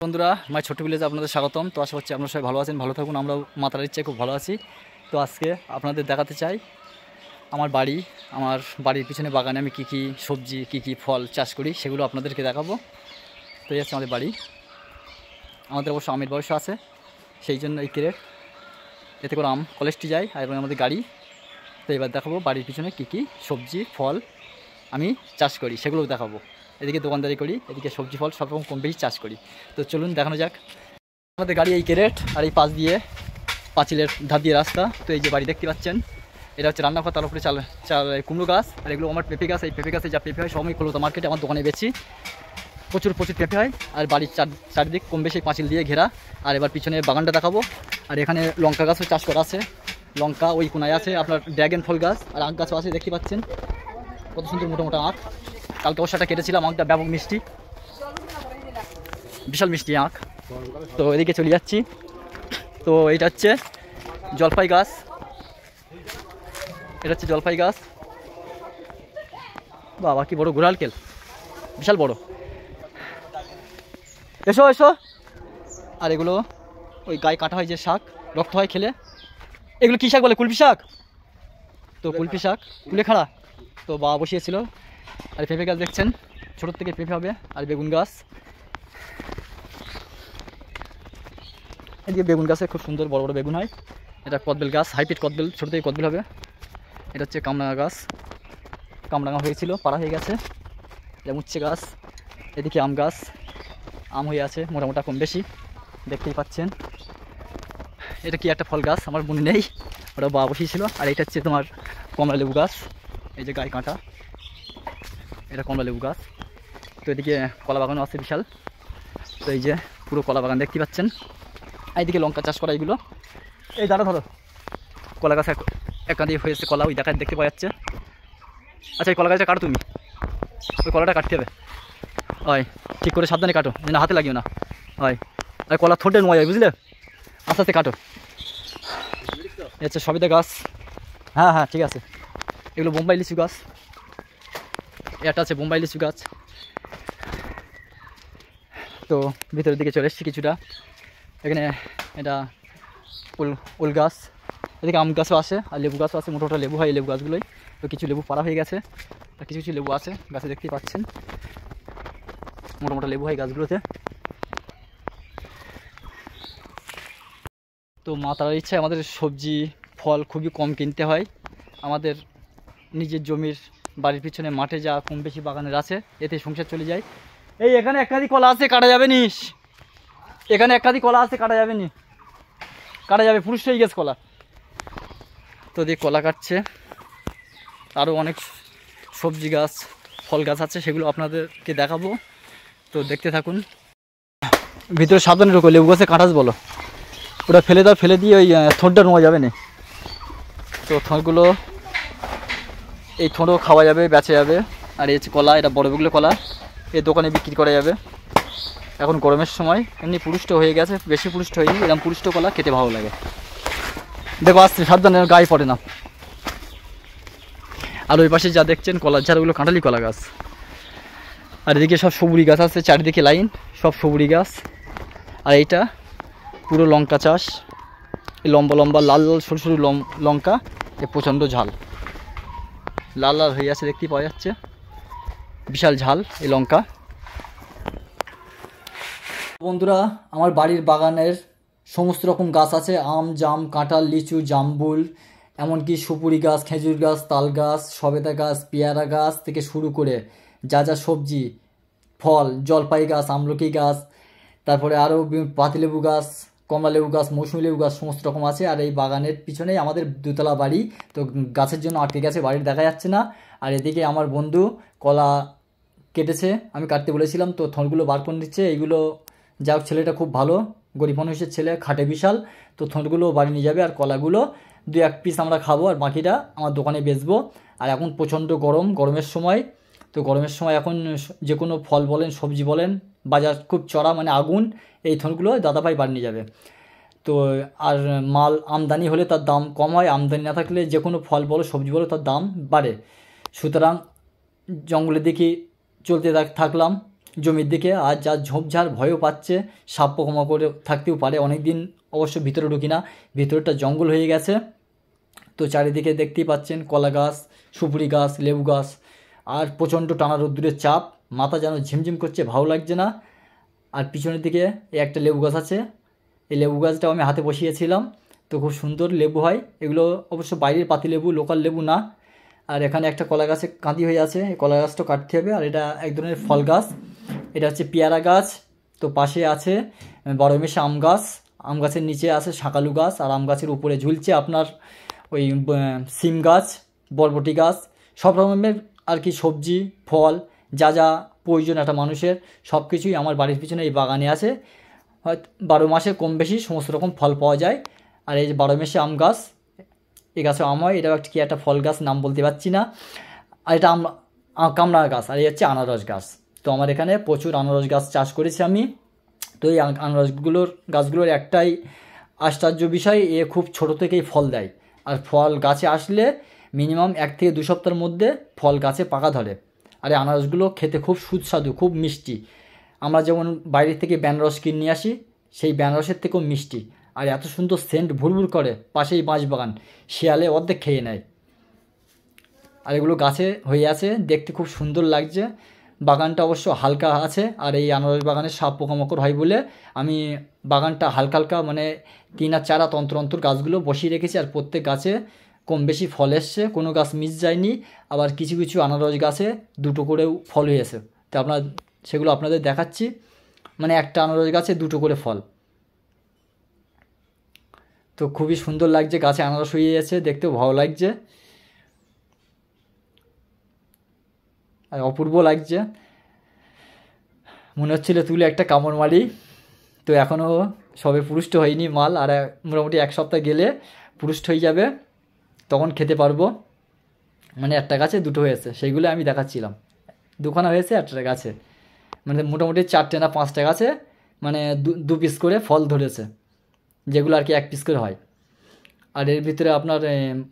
বন্ধুরা মাই ছোট্ট ভিলেজে আপনাদের স্বাগতম। তো আশা করছি আপনারা সবাই ভালো আছেন, ভালো থাকুন। আমরাও মাতার ইচ্ছায় খুব ভালো আছি। তো আজকে আপনাদের দেখাতে চাই আমার বাড়ির পিছনে বাগানে আমি কী কী সবজি কী ফল চাষ করি সেগুলো আপনাদেরকে দেখাবো। তো এই হচ্ছে আমাদের বাড়ি। আমাদের অবশ্য আমের বয়স আছে, সেই জন্য এই ক্রেট এতে করে আম কলেজটি যায় আর এবং আমাদের গাড়ি। তো এবার দেখাবো বাড়ির পিছনে কী সবজি ফল আমি চাষ করি সেগুলোও দেখাবো। এদিকে দোকানদারি করি, এদিকে সবজি ফল সব রকম কম বেশি চাষ করি। তো চলুন দেখানো যাক। আমাদের গাড়ি এই ক্রেট আর এই পাশ দিয়ে পাঁচিলের ধার দিয়ে রাস্তা। তো এই যে বাড়ি দেখতে পাচ্ছেন, এটা হচ্ছে রান্নাঘর, তার উপরে চাল কুমড়ো গাছ, আর এগুলো আমার পেঁপে গাছ। এই পেঁপে গাছে যা পেঁপে হয় সবই কলকাতা মার্কেটে আমার দোকানে বেচি। প্রচুর পেঁপে হয়। আর বাড়ির চারদিক কম বেশি পাঁচিল দিয়ে ঘেরা। আর এবার পিছনে বাগানটা দেখাবো। আর এখানে লঙ্কা গাছও চাষ করা আছে, লঙ্কা ওই কোনায় আছে, আপনার ড্রাগন ফল গাছ আর আখ গাছও আছে। দেখতে পাচ্ছেন কত সুন্দর মোটা মোটা আখ। কালকে ওর সাথে কেটেছিলাম, আখটা ব্যাপক মিষ্টি, বিশাল মিষ্টি আখ। তো এদিকে চলে যাচ্ছি। তো এইটা হচ্ছে জলপাই গাছ, এটা হচ্ছে জলপাই গাছ। বাবা কি বড় গোড়ালকেল, বিশাল বড়। এসো এসো। আর এগুলো ওই গায়ে কাটা হয় যে শাক, রক্ত হয় খেলে, এগুলো কী শাক বলে? কুলপি শাক। তো কুলপি শাক, কুলেখাড়া। তো বাবা বসিয়েছিল। আর পেঁপে গাছ দেখছেন, ছোটোর থেকে পেঁপে হবে। আর বেগুন গাছ, এদিকে বেগুন গাছে খুব সুন্দর বড় বড় বেগুন হয়। এটা কদবেল গাছ, হাইব্রিড কদবেল, ছোটো থেকে কদবেল হবে। এটা হচ্ছে কামরাঙা গাছ, কামরাঙা হয়েছিল, পাড়া হয়ে গেছে। এটা উচ্ছে গাছ। এদিকে আম গাছ, আম হয়ে আছে মোটামোটা কম বেশি, দেখতেই পাচ্ছেন। এটা কি একটা ফল গাছ আমার মনে নেই, ওটা বাবা বসিয়েছিল। আর এটা হচ্ছে তোমার কমলা লেবু গাছ, এই যে গায়ে কাঁটা, এটা কমলা লেবু গাছ। তো এদিকে কলা বাগানও আছে বিশাল। তো এই যে পুরো কলা বাগান দেখতে পাচ্ছেন। এইদিকে লঙ্কা চাষ করা এগুলো। এই দাঁড়া ধরো, কলা গাছ একটা দিয়ে হয়েছে কলা, ওই দেখতে পাওয়া যাচ্ছে। আচ্ছা এই কলা গাছটা কাটো তুমি, ওই কলাটা কাটতে হবে। হয় ঠিক করে সাবধানে কাটো, যেন হাতে লাগিও না। হয় আর কলা ঠোঁটে নোয়া যায়, বুঝলে? আস্তে আস্তে কাটো। এই হচ্ছে সবিতা গাছ। হ্যাঁ হ্যাঁ ঠিক আছে। এগুলো বোম্বাই লিচু গাছ, এটা আছে বোম্বাই লিচু গাছ। তো ভিতরের দিকে চলে এসেছি কিছুটা। এখানে এটা উল গাছ, এদিকে আম গাছও আছে আর লেবু গাছও আছে, মোটা মোটা লেবু হয় এই লেবু গাছগুলোই। তো কিছু লেবু পাড়া হয়ে গেছে, আর কিছু কিছু লেবু আছে গাছে, দেখতেই পাচ্ছেন মোটা মোটা লেবু হয় গাছগুলোতে। তো মা তারার ইচ্ছায় আমাদের সবজি ফল খুবই কম কিনতে হয়। আমাদের নিজের জমির বাড়ির পিছনে মাঠে যা কম বেশি বাগানের আছে, এতে সংসার চলে যায়। এই এখানে একাধিক কলা আছে, কাটা যাবে নিস। এখানে একাধিক কলা আছে, কাটা যাবে নি, কাটা যাবে, পুরুষ হয়ে গেছে কলা। তো দিয়ে কলা কাটছে। আরও অনেক সবজি গাছ ফল গাছ আছে, সেগুলো আপনাদেরকে দেখাবো। তো দেখতে থাকুন। ভিতরে সাবধানে ঢোকো, লেবু গাছে কাঁটাস বলো, ওটা ফেলে দাও, ফেলে দিয়ে ওই থোঁটটা নোয়া যাবে না। তো থোঁটগুলো, এই থোঁটও খাওয়া যাবে, বেচা যাবে। আর এই হচ্ছে কলা, এটা বড় বড়গুলো কলা, এই দোকানে বিক্রি করা যাবে। এখন গরমের সময় এমনি পুরুষ্ট হয়ে গেছে, বেশি পুরুষ্ট হয়নি, এরকম পুরুষ্ট কলা খেতে ভালো লাগে। দেখো আসছে, সাবধানে গায়ে পড়ে না। আর ওই পাশে যা দেখছেন কলার ঝাড়গুলো কাঁঠালি কলা গাছ। আর এদিকে সব সবুরি গাছ আছে, চারিদিকে লাইন সব সবুরি গাছ। আর এইটা পুরো লঙ্কা চাষ, এই লম্বা লম্বা লাল লাল সরু সরু লঙ্কা, এ প্রচণ্ড ঝাল, লাল লাল হয়ে আছে, দেখতেই পাওয়া যাচ্ছে, বিশাল ঝাল এই লঙ্কা। বন্ধুরা আমার বাড়ির বাগানের সমস্ত রকম গাছ আছে, আম জাম কাঁঠাল লিচু জামবুল, এমনকি সুপুরি গাছ, খেজুর গাছ, তাল গাছ, সবেদা গাছ, পেয়ারা গাছ থেকে শুরু করে যা যা সবজি ফল, জলপাই গাছ, আমলকি গাছ, তারপরে আরও পাতিলেবু গাছ, কমলা লেবু গাছ, মৌসুমি লেবু গাছ সমস্ত রকম আছে। আর এই বাগানের পিছনেই আমাদের দুতলা বাড়ি। তো গাছের জন্য আটকে গেছে, বাড়ির দেখা যাচ্ছে না। আর এদিকে আমার বন্ধু কলা কেটেছে, আমি কাটতে বলেছিলাম, তো থোঁটগুলো বার করে নিচ্ছে। এইগুলো যা হোক, ছেলেটা খুব ভালো, গরিব মানুষের ছেলে, খাটে বিশাল। তো থোঁটগুলো বাড়ি নিয়ে যাবে, আর কলাগুলো 2-1 পিস আমরা খাবো, আর বাকিটা আমার দোকানে বেচবো। আর এখন প্রচণ্ড গরম, গরমের সময়। তো গরমের সময় এখন যে কোনো ফল বলেন সবজি বলেন, বাজার খুব চড়া, মানে আগুন। এই থোঁটগুলো দাদাভাই বাড়ি নিয়ে যাবে। তো আর মাল আমদানি হলে তার দাম কম হয়, আমদানি না থাকলে যে কোনো ফল বলো সবজি বলো তার দাম বাড়ে। সুতরাং জঙ্গলের দিকে চলতে থাকলাম। জমির দিকে, আর যা ঝোপঝাড় ভয়ও পাচ্ছে, সাপ পোকামাকড় থাকতেও পারে। অনেক দিন অবশ্য ভিতরে ঢুকি না, ভিতরটা জঙ্গল হয়ে গেছে। তো চারিদিকে দেখতেই পাচ্ছেন কলা গাছ, সুপুরি গাছ, লেবু গাছ, আর প্রচণ্ড টানা রোদ্দুরের চাপ, মাথা যেন ঝিমঝিম করছে, ভালো লাগছে না। আর পিছনের দিকে একটা লেবু গাছ আছে, এই লেবু গাছটাও আমি হাতে বসিয়েছিলাম। তো খুব সুন্দর লেবু হয় এগুলো, অবশ্য বাইরের পাতি লেবু, লোকাল লেবু না। আর এখানে একটা কলা গাছে কাঁদি হয়ে আছে, এই কলা গাছটা কাটতে হবে। আর এটা এক ধরনের ফল গাছ, এটা হচ্ছে পেয়ারা গাছ। তো পাশে আছে বারোমেশা আম গাছ, আম গাছের নিচে আছে শাকালু গাছ, আর আম গাছের উপরে ঝুলছে আপনার ওই সিম গাছ, বরবটি গাছ, সব রকমের আর কি সবজি ফল যা যা প্রয়োজন একটা মানুষের, সব কিছুই আমার বাড়ির পিছনে এই বাগানে আছে। হয়তো 12 মাসে কম বেশি সমস্ত রকম ফল পাওয়া যায়। আর এই যে 12 মাসে আম গাছ, এই গাছে আম হয়, এটাও কি একটা ফল গাছ, নাম বলতে পারছি না। আর এটা কামড়া গাছ, আর এই হচ্ছে আনারস গাছ। তো আমার এখানে প্রচুর আনারস গাছ চাষ করেছি আমি। তো এই গাছগুলোর একটাই আশ্চর্য বিষয়, এ খুব ছোটো থেকেই ফল দেয়। আর ফল গাছে আসলে মিনিমাম 1 থেকে 2 সপ্তাহের মধ্যে ফল গাছে পাকা ধরে। আর এই আনারসগুলো খেতে খুব সুস্বাদু, খুব মিষ্টি। আমরা যেমন বাইরে থেকে বেনারস কিনে নিয়ে আসি, সেই বেনারসের থেকেও মিষ্টি। আর এত সুন্দর সেন্ট ভুরভুর করে, পাশেই বাঁশবাগান, শিয়ালে অর্ধেক খেয়ে নেয়। আর এগুলো গাছে হয়ে আছে, দেখতে খুব সুন্দর লাগছে। বাগানটা অবশ্য হালকা আছে, আর এই আনারস বাগানে সাপ পোকামাকড় হয় বলে আমি বাগানটা হালকা হালকা মানে 3 আর 4 হাত অন্তর অন্তর গাছগুলো বসিয়ে রেখেছি। আর প্রত্যেক গাছে কম বেশি ফল এসছে, কোনো গাছ মিস যায়নি। আবার কিছু কিছু আনারস গাছে 2টো করেও ফল হয়েছে, তো সেগুলো আপনাদের দেখাচ্ছি। মানে একটা আনারস গাছে 2টো করে ফল। তো খুবই সুন্দর লাগছে, গাছে আনারস হয়ে গেছে, দেখতেও ভালো লাগছে আর অপূর্ব লাগছে। মনে হচ্ছিল তুলে একটা কামড় মারি। তো এখনও সবে পুরুষ্ট হয়নি মাল, আর মোটামুটি 1 সপ্তাহ গেলে পুরুষ্ট হয়ে যাবে, তখন খেতে পারবো। মানে একটা গাছে 2টো হয়েছে, সেইগুলো আমি দেখাচ্ছিলাম। 2খানা হয়েছে একটা গাছে, মানে মোটামুটি 4টে না 5টা গাছে মানে 2 পিস করে ফল ধরেছে, যেগুলো আর কি 1 পিস করে হয়। আর এর ভিতরে আপনার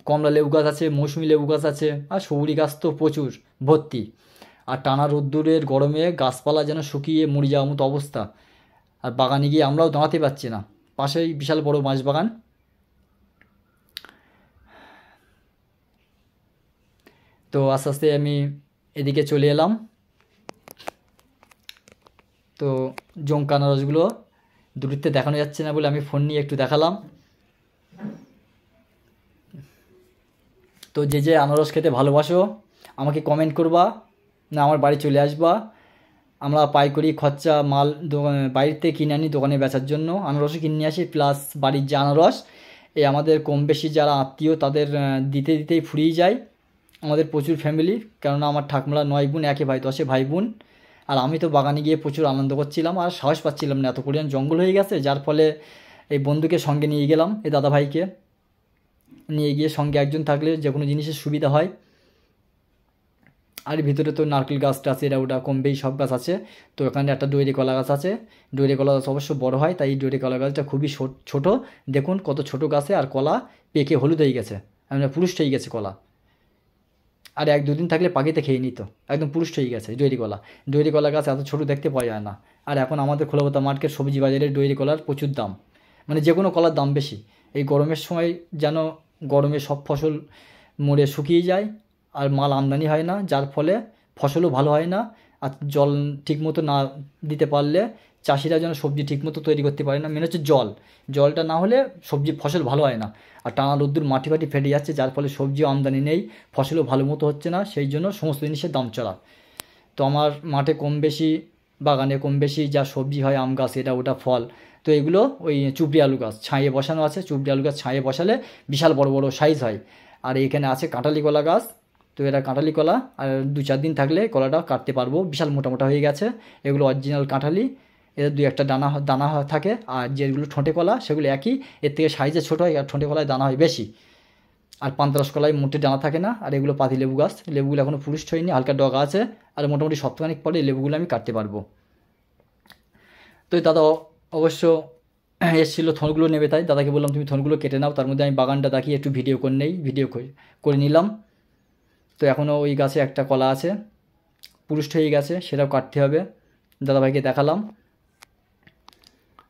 কমলা লেবু গাছ আছে, মৌসুমি লেবু গাছ আছে, আর সবুরি গাছ তো প্রচুর ভর্তি। আর টানা রোদ্দুরের গরমে গাছপালা যেন শুকিয়ে মরে যাওয়ার মতো অবস্থা। আর বাগানে গিয়ে আমরাও দাঁড়াতে পারছি না, পাশেই বিশাল বড় বাঁশবাগান। তো আস্তে আস্তে আমি এদিকে চলে এলাম। তো জঙ্কা আনারসগুলো দূরত্বে দেখানো যাচ্ছে না বলে আমি ফোন নিয়ে একটু দেখালাম। তো যে যে আনারস খেতে ভালোবাসো আমাকে কমেন্ট করবা, না আমার বাড়ি চলে আসবা। আমরা পাইকারি খরচা মাল বাইরেতে কিনে আনি দোকানে বেচার জন্য, আনারসও কিনে নিয়ে আসি, প্লাস বাড়ির যে আনারস এই আমাদের কম বেশি যারা আত্মীয় তাদের দিতে দিতেই ফুরিয়ে যায়। আমাদের প্রচুর ফ্যামিলি, কেননা আমার ঠাকুমারা 9 বোন, 1 ভাই, 10 ভাই বোন। আর আমি তো বাগানে গিয়ে প্রচুর আনন্দ করছিলাম, আর সাহস পাচ্ছিলাম না, এত পরিমাণ জঙ্গল হয়ে গেছে। যার ফলে এই বন্ধুকে সঙ্গে নিয়ে গেলাম, এই দাদা ভাইকে নিয়ে গিয়ে, সঙ্গে একজন থাকলে যে কোনো জিনিসের সুবিধা হয়। আর ভিতরে তো নারকেল গাছটা আছে, এটা ওটা কম বেশি সব গাছ আছে। তো এখানে একটা ডইরে কলা গাছ আছে, ডইরে কলা গাছ অবশ্য বড় হয়, তাই ডইরে কলা গাছটা খুবই ছোট। দেখুন কত ছোট গাছে, আর কলা পেকে হলুদ হয়ে গেছে, মানে পুরুষ্ট হয়ে গেছে কলা। আর 1-2 দিন থাকলে পাখিতে খেয়ে নিত, একদম পুরুষ্ট হয়ে গেছে ডইরি কলা গাছ এত ছোটো দেখতে পাওয়া যায় না। আর এখন আমাদের খোলাপাতা মার্কেট সবজি বাজারে ডইরি কলার প্রচুর দাম, মানে যে কোনো কলার দাম বেশি। এই গরমের সময় যেন গরমে সব ফসল মরে শুকিয়ে যায়, আর মাল আমদানি হয় না, যার ফলে ফসলও ভালো হয় না। আর জল ঠিকমতো না দিতে পারলে চাষিরা যেন সবজি ঠিকমতো তৈরি করতে পারে না। মেন হচ্ছে জলটা না হলে সবজি ফসল ভালো হয় না। আর টানা রোদ্দুর মাটি ফাটি ফেটে যাচ্ছে, যার ফলে সবজিও আমদানি নেই, ফসলও ভালো মতো হচ্ছে না, সেই জন্য সমস্ত জিনিসের দাম চড়া। তো আমার মাঠে কম বেশি, বাগানে কম বেশি যা সবজি হয়, আম গাছ এটা ওটা ফল, তো এগুলো ওই চুবড়ি আলু গাছ ছাইয়ে বসানো আছে। চুবড়ি আলু গাছ ছাইয়ে বসালে বিশাল বড় বড় সাইজ হয়। আর এখানে আছে কাঁঠালি কলা গাছ, তো এটা কাঁঠালি কলা, আর 2-4 দিন থাকলে কলাটা কাটতে পারবো, বিশাল মোটা মোটা হয়ে গেছে। এগুলো অরিজিনাল কাঁঠালি, এদের 2-1টা দানা থাকে। আর যেগুলো ঠোঁটে কলা সেগুলো একই, এর থেকে সাইজে ছোটো হয়, আর ঠোঁটে কলায় দানা হয় বেশি। আর পান্তারস কলায় মোটে দানা থাকে না। আর এগুলো পাতি লেবু গাছ, লেবুগুলো এখনও পুরুষ্ট হয়নি, হালকা ডগা আছে। আর মোটামুটি সপ্তাহখানিক পরে লেবুগুলো আমি কাটতে পারবো। তো দাদা অবশ্য এসেছিলো থোনগুলো নেবে, তাই দাদাকে বললাম তুমি থোনগুলো কেটে নাও। তার মধ্যে আমি বাগানটা দেখিয়ে একটু ভিডিও করে নিলাম। তো এখনও ওই গাছে একটা কলা আছে, পুরুষ্ট হয়ে গেছে, সেটাও কাটতে হবে। দাদাভাইকে দেখালাম।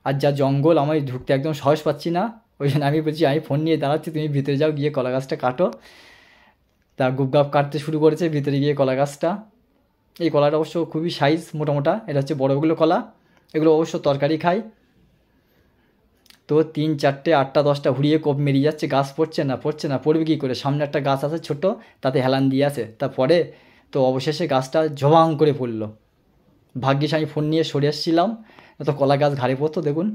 আর যা জঙ্গল, আমি ঢুকতে একদম সাহস পাচ্ছি না, ওই জন্য আমি বলছি আমি ফোন নিয়ে দাঁড়াচ্ছি, তুমি ভিতরে যাও, গিয়ে কলা গাছটা কাটো। তা গুপগাপ কাটতে শুরু করেছে ভিতরে গিয়ে কলা গাছটা। এই কলাটা অবশ্য খুবই সাইজ মোটামোটা, এটা হচ্ছে বড়গুলো কলা, এগুলো অবশ্য তরকারি খায়। তো 3, 4, 8টা 10টা ঘুরিয়ে কোপ মেরিয়ে যাচ্ছে, গাছ পড়ছে না, পড়বে কী করে, সামনে একটা গাছ আছে ছোট, তাতে হেলান দিয়ে আছে, তারপরে তো অবশেষে গাছটা ঝবাং করে পড়লো। ভাগ্যিস আমি ফোন নিয়ে সরে এসেছিলাম, তো কলা গাছ ঘাড়ে পড়তো। দেখুন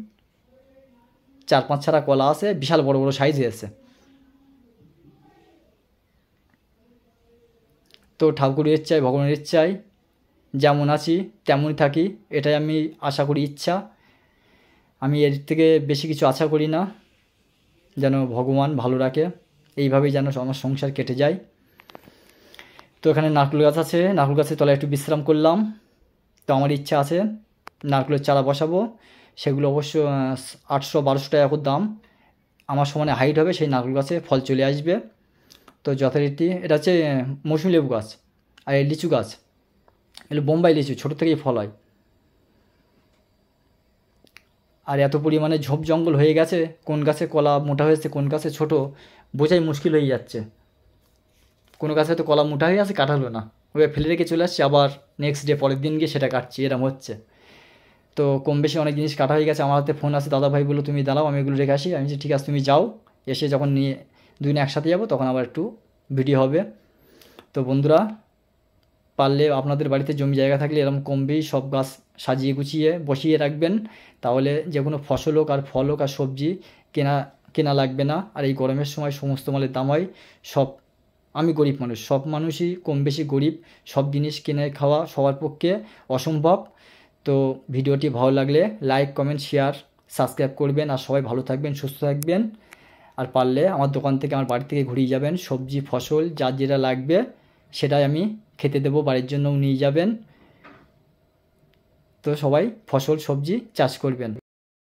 4-5 ছাড়া কলা আছে, বিশাল বড় বড় সাইজ হয়েছে। তো ঠাকুরের ইচ্ছায়, ভগবানের ইচ্ছায় যেমন আছি তেমনই থাকি, এটাই আমি আশা করি, ইচ্ছা। আমি এর থেকে বেশি কিছু আশা করি না, যেন ভগবান ভালো রাখে, এইভাবেই যেন আমার সংসার কেটে যায়। তো এখানে নারকেল গাছ আছে, নারকেল গাছের তলায় একটু বিশ্রাম করলাম। তো আমার ইচ্ছা আছে নারকেলের চারা বসাবো, সেগুলো অবশ্য 800-1200 টাকা করে দাম। আমার সমানে হাইট হবে, সেই নারকেল গাছে ফল চলে আসবে। তো যথারীতি এটা হচ্ছে মৌসুমী লেবু গাছ, আর এই লিচু গাছ, এগুলো বোম্বাই লিচু, ছোটো থেকেই ফল হয়। আর এত পরিমাণে ঝোপ জঙ্গল হয়ে গেছে, কোন গাছে কলা মোটা হয়েছে কোন গাছে ছোট বোঝাই মুশকিল হয়ে যাচ্ছে। কোনো গাছে তো কলা মোটা হয়ে আছে, কাটা হলো না, ওই ফেলে রেখে চলে আসছি, আবার নেক্সট ডে পরের দিন গিয়ে সেটা কাটছি, এরকম হচ্ছে। তো কম বেশি অনেক জিনিস কাটা হয়ে গেছে। আমার হাতে ফোন আছে, দাদা ভাই বললো তুমি দাঁড়াও, আমি এগুলো রেখে আসি। আমি বলছি ঠিক আছে তুমি যাও, এসে যখন নিয়ে দুদিন একসাথে যাবো তখন আবার একটু ভিডিও হবে। তো বন্ধুরা, পারলে আপনাদের বাড়িতে জমি জায়গা থাকলে এরকম কম বেশি সব গাছ সাজিয়ে গুছিয়ে বসিয়ে রাখবেন, তাহলে যে কোনো ফসল হোক আর ফল হোক আর সবজি কেনা কেনা লাগবে না। আর এই গরমের সময় সমস্ত মালের দাম হয়, সব, আমি গরিব মানুষ, সব মানুষই কম বেশি গরিব, সব জিনিস কিনে খাওয়া সবার পক্ষে অসম্ভব। তো ভিডিওটি ভালো লাগলে লাইক, কমেন্ট, শেয়ার, সাবস্ক্রাইব করবেন। আর সবাই ভালো থাকবেন, সুস্থ থাকবেন। আর পারলে আমার দোকান থেকে, আমার বাড়ি থেকে ঘুরিয়ে যাবেন, সবজি ফসল যার যেটা লাগবে সেটাই আমি খেতে দেবো, বাড়ির জন্যও নিয়ে যাবেন। তো সবাই ফসল সবজি চাষ করবেন।